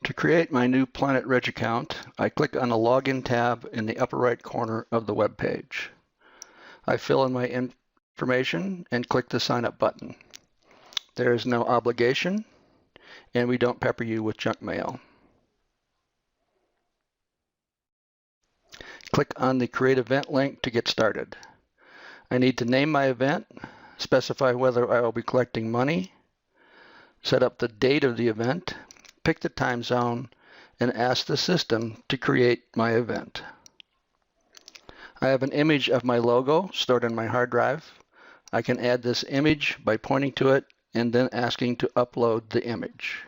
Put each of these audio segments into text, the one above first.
To create my new Planet Reg account, I click on the Login tab in the upper right corner of the web page. I fill in my information and click the Sign Up button. There is no obligation, and we don't pepper you with junk mail. Click on the Create Event link to get started. I need to name my event, specify whether I will be collecting money, set up the date of the event, pick the time zone, and ask the system to create my event. I have an image of my logo stored on my hard drive. I can add this image by pointing to it and then asking to upload the image.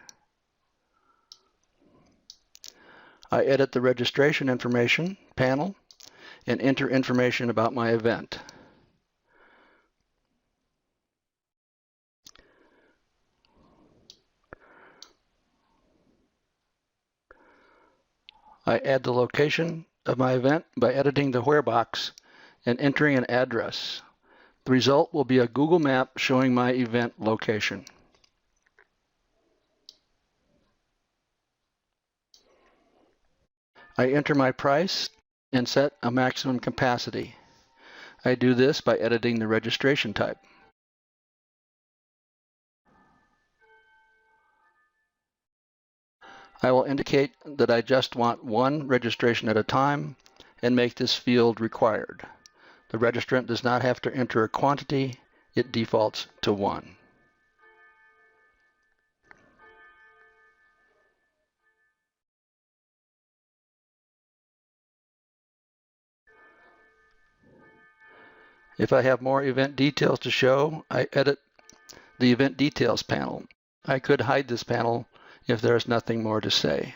I edit the registration information panel and enter information about my event. I add the location of my event by editing the where box and entering an address. The result will be a Google map showing my event location. I enter my price and set a maximum capacity. I do this by editing the registration type. I will indicate that I just want one registration at a time and make this field required. The registrant does not have to enter a quantity, it defaults to 1. If I have more event details to show, I edit the Event Details panel. I could hide this panel if there is nothing more to say.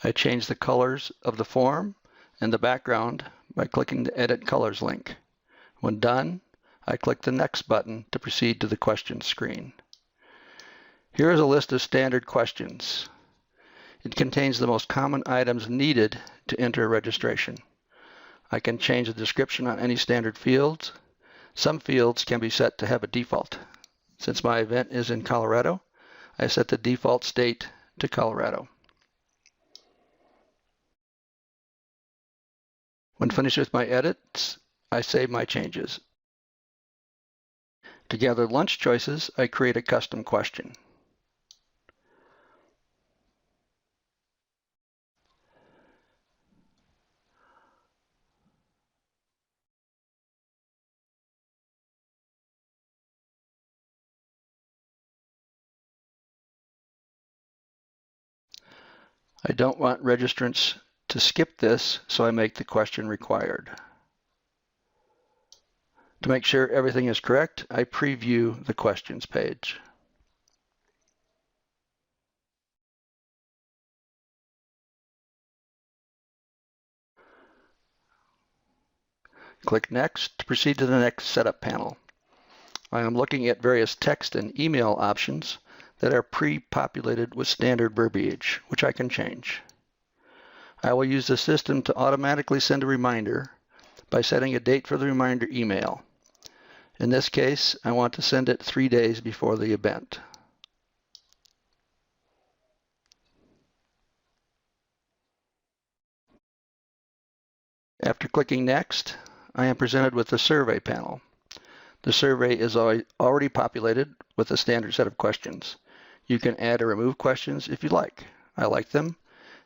I change the colors of the form and the background by clicking the Edit Colors link. When done, I click the Next button to proceed to the questions screen. Here is a list of standard questions. It contains the most common items needed to enter a registration. I can change the description on any standard fields. Some fields can be set to have a default. Since my event is in Colorado, I set the default state to Colorado. When finished with my edits, I save my changes. To gather lunch choices, I create a custom question. I don't want registrants to skip this, so I make the question required. To make sure everything is correct, I preview the questions page. Click Next to proceed to the next setup panel. I am looking at various text and email options that are pre-populated with standard verbiage, which I can change. I will use the system to automatically send a reminder by setting a date for the reminder email. In this case, I want to send it 3 days before the event. After clicking Next, I am presented with the survey panel. The survey is already populated with a standard set of questions. You can add or remove questions if you like. I like them,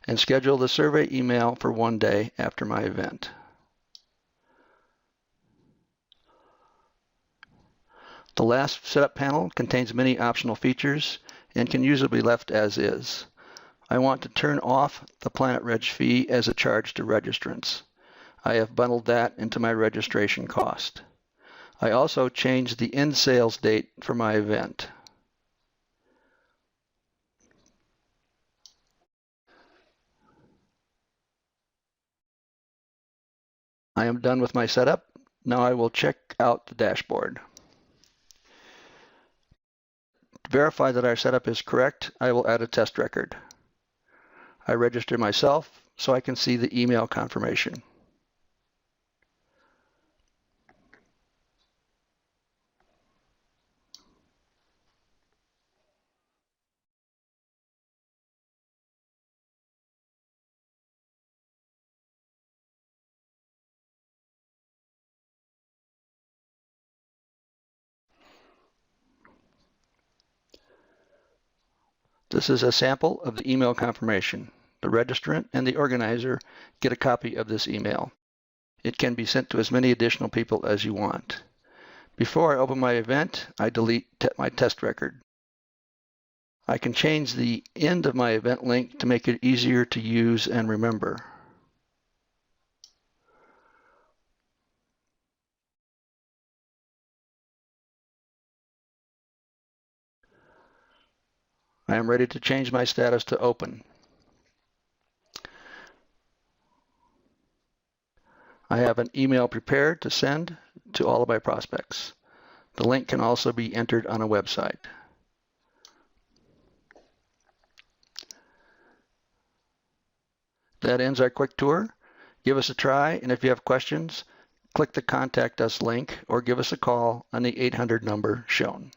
and schedule the survey email for 1 day after my event. The last setup panel contains many optional features and can usually be left as is. I want to turn off the Planet Reg fee as a charge to registrants. I have bundled that into my registration cost. I also changed the end sales date for my event. I am done with my setup. Now I will check out the dashboard. To verify that our setup is correct, I will add a test record. I register myself so I can see the email confirmation. This is a sample of the email confirmation. The registrant and the organizer get a copy of this email. It can be sent to as many additional people as you want. Before I open my event, I delete my test record. I can change the end of my event link to make it easier to use and remember. I am ready to change my status to open. I have an email prepared to send to all of my prospects. The link can also be entered on a website. That ends our quick tour. Give us a try, and if you have questions, click the Contact Us link or give us a call on the 800 number shown.